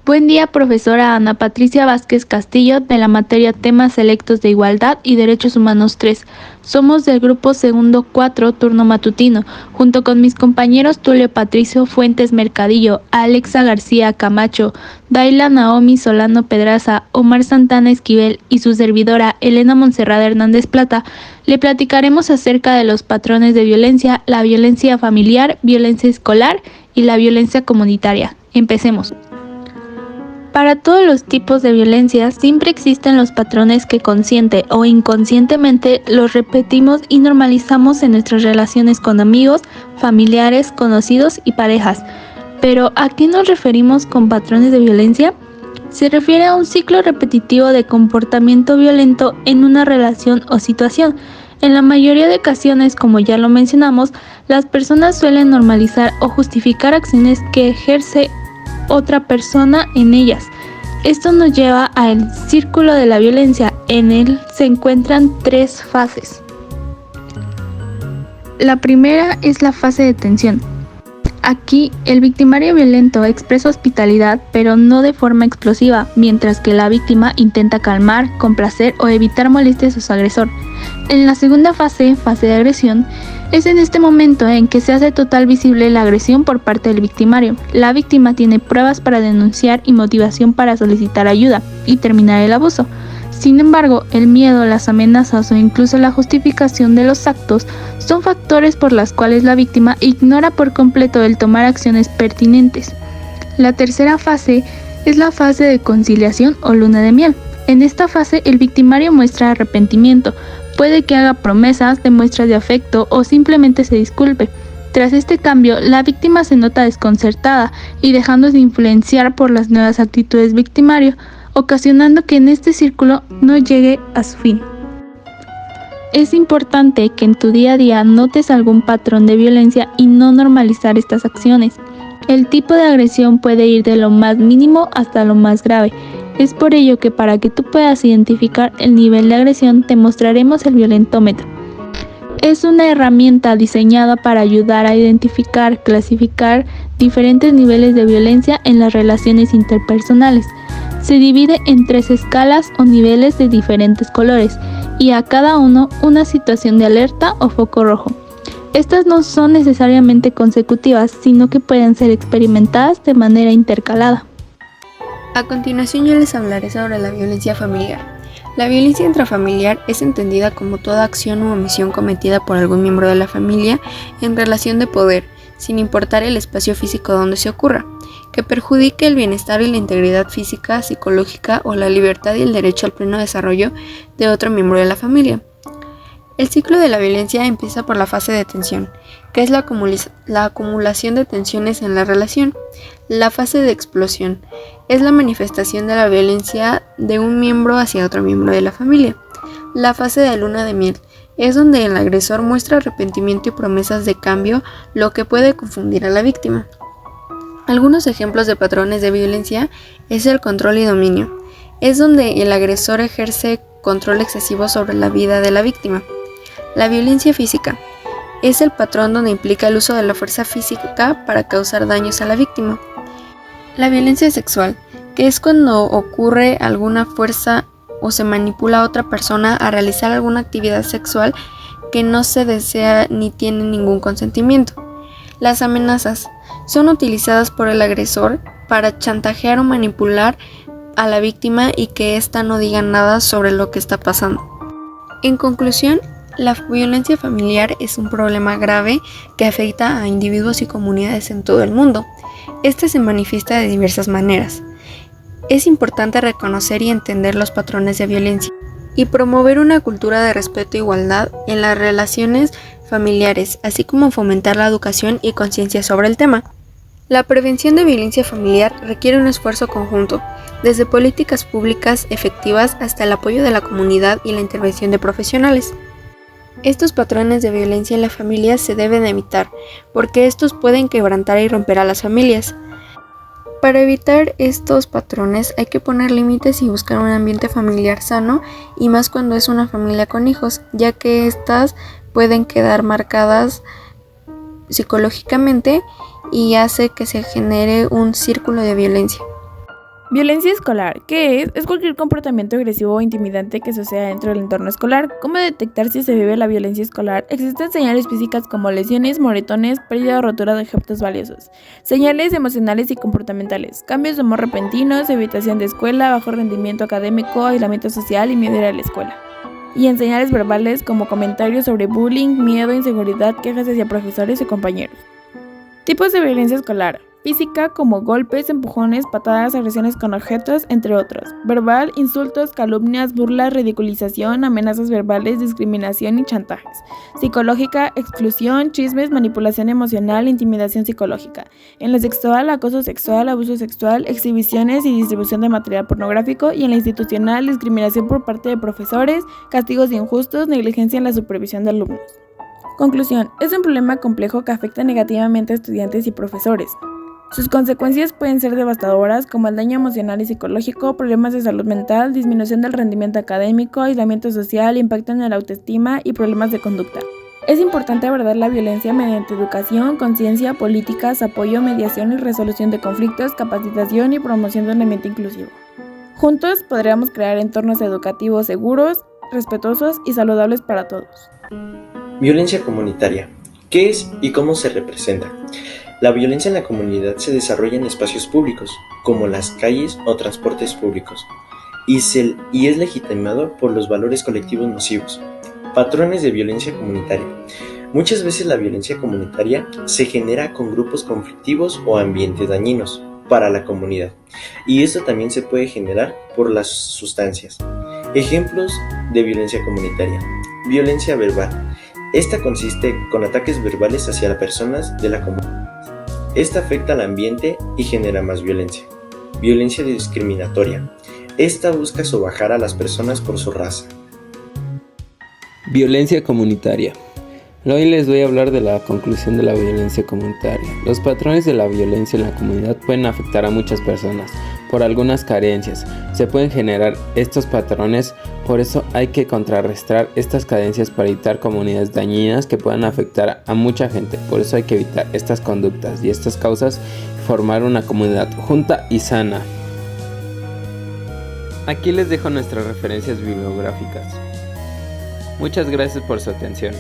Buen día, profesora Ana Patricia Vázquez Castillo, de la materia Temas Selectos de Igualdad y Derechos Humanos 3. Somos del grupo segundo 4, turno matutino, junto con mis compañeros Tulio Patricio Fuentes Mercadillo, Alexa García Camacho, Daila Naomi Solano Pedraza, Omar Santana Esquivel y su servidora Elena Monserrada Hernández Plata. Le platicaremos acerca de los patrones de violencia, la violencia familiar, violencia escolar y la violencia comunitaria. Empecemos. Para todos los tipos de violencia siempre existen los patrones que consciente o inconscientemente los repetimos y normalizamos en nuestras relaciones con amigos, familiares, conocidos y parejas. Pero ¿a qué nos referimos con patrones de violencia? Se refiere a un ciclo repetitivo de comportamiento violento en una relación o situación. En la mayoría de ocasiones, como ya lo mencionamos, las personas suelen normalizar o justificar acciones que ejerce otra persona en ellas. Esto nos lleva al círculo de la violencia. En él se encuentran 3 fases. La primera es la fase de tensión. Aquí, el victimario violento expresa hospitalidad, pero no de forma explosiva, mientras que la víctima intenta calmar, complacer o evitar molestias a su agresor. En la segunda fase de agresión, es en este momento en que se hace total visible la agresión por parte del victimario. La víctima tiene pruebas para denunciar y motivación para solicitar ayuda y terminar el abuso. Sin embargo, el miedo, las amenazas o incluso la justificación de los actos son factores por los cuales la víctima ignora por completo el tomar acciones pertinentes. La tercera fase es la fase de conciliación o luna de miel. En esta fase, el victimario muestra arrepentimiento, puede que haga promesas, demuestre de afecto o simplemente se disculpe. Tras este cambio, la víctima se nota desconcertada y dejándose influenciar por las nuevas actitudes victimario, ocasionando que en este círculo no llegue a su fin. Es importante que en tu día a día notes algún patrón de violencia y no normalizar estas acciones. El tipo de agresión puede ir de lo más mínimo hasta lo más grave. Es por ello que para que tú puedas identificar el nivel de agresión te mostraremos el violentómetro. Es una herramienta diseñada para ayudar a identificar, clasificar diferentes niveles de violencia en las relaciones interpersonales. Se divide en 3 escalas o niveles de diferentes colores y a cada uno una situación de alerta o foco rojo. Estas no son necesariamente consecutivas, sino que pueden ser experimentadas de manera intercalada. A continuación yo les hablaré sobre la violencia familiar. La violencia intrafamiliar es entendida como toda acción u omisión cometida por algún miembro de la familia en relación de poder, sin importar el espacio físico donde se ocurra, que perjudique el bienestar y la integridad física, psicológica o la libertad y el derecho al pleno desarrollo de otro miembro de la familia. El ciclo de la violencia empieza por la fase de tensión, que es la acumulación de tensiones en la relación. La fase de explosión es la manifestación de la violencia de un miembro hacia otro miembro de la familia. La fase de luna de miel es donde el agresor muestra arrepentimiento y promesas de cambio, lo que puede confundir a la víctima. Algunos ejemplos de patrones de violencia es el control y dominio. Es donde el agresor ejerce control excesivo sobre la vida de la víctima. La violencia física es el patrón donde implica el uso de la fuerza física para causar daños a la víctima. La violencia sexual, que es cuando ocurre alguna fuerza o se manipula a otra persona a realizar alguna actividad sexual que no se desea ni tiene ningún consentimiento. Las amenazas son utilizadas por el agresor para chantajear o manipular a la víctima y que ésta no diga nada sobre lo que está pasando. En conclusión, la violencia familiar es un problema grave que afecta a individuos y comunidades en todo el mundo. Este se manifiesta de diversas maneras. Es importante reconocer y entender los patrones de violencia y promover una cultura de respeto e igualdad en las relaciones familiares, así como fomentar la educación y conciencia sobre el tema. La prevención de violencia familiar requiere un esfuerzo conjunto, desde políticas públicas efectivas hasta el apoyo de la comunidad y la intervención de profesionales. Estos patrones de violencia en la familia se deben evitar, porque estos pueden quebrantar y romper a las familias. Para evitar estos patrones hay que poner límites y buscar un ambiente familiar sano, y más cuando es una familia con hijos, ya que estas pueden quedar marcadas psicológicamente y hace que se genere un círculo de violencia. Violencia escolar. ¿Qué es? Es cualquier comportamiento agresivo o intimidante que suceda dentro del entorno escolar. ¿Cómo detectar si se vive la violencia escolar? Existen señales físicas como lesiones, moretones, pérdida o rotura de objetos valiosos. Señales emocionales y comportamentales. Cambios de humor repentinos, evitación de escuela, bajo rendimiento académico, aislamiento social y miedo a ir a la escuela. Y en señales verbales como comentarios sobre bullying, miedo, inseguridad, quejas hacia profesores y compañeros. Tipos de violencia escolar. Física como golpes, empujones, patadas, agresiones con objetos, entre otros. Verbal, insultos, calumnias, burlas, ridiculización, amenazas verbales, discriminación y chantajes. Psicológica, exclusión, chismes, manipulación emocional, intimidación psicológica. En la sexual, acoso sexual, abuso sexual, exhibiciones y distribución de material pornográfico. Y en la institucional, discriminación por parte de profesores, castigos injustos, negligencia en la supervisión de alumnos. Conclusión. Es un problema complejo que afecta negativamente a estudiantes y profesores. Sus consecuencias pueden ser devastadoras, como el daño emocional y psicológico, problemas de salud mental, disminución del rendimiento académico, aislamiento social, impacto en la autoestima y problemas de conducta. Es importante abordar la violencia mediante educación, conciencia, políticas, apoyo, mediación y resolución de conflictos, capacitación y promoción de un ambiente inclusivo. Juntos podríamos crear entornos educativos seguros, respetuosos y saludables para todos. Violencia comunitaria. ¿Qué es y cómo se representa? La violencia en la comunidad se desarrolla en espacios públicos, como las calles o transportes públicos, y es legitimado por los valores colectivos nocivos. Patrones de violencia comunitaria. Muchas veces la violencia comunitaria se genera con grupos conflictivos o ambientes dañinos para la comunidad, y esto también se puede generar por las sustancias. Ejemplos de violencia comunitaria. Violencia verbal. Esta consiste con ataques verbales hacia las personas de la comunidad. Esta afecta al ambiente y genera más violencia. Violencia discriminatoria. Esta busca sobajar a las personas por su raza. Violencia comunitaria. Hoy les voy a hablar de la conclusión de la violencia comunitaria. Los patrones de la violencia en la comunidad pueden afectar a muchas personas por algunas carencias. Se pueden generar estos patrones, por eso hay que contrarrestar estas carencias para evitar comunidades dañinas que puedan afectar a mucha gente. Por eso hay que evitar estas conductas y estas causas y formar una comunidad junta y sana. Aquí les dejo nuestras referencias bibliográficas. Muchas gracias por su atención.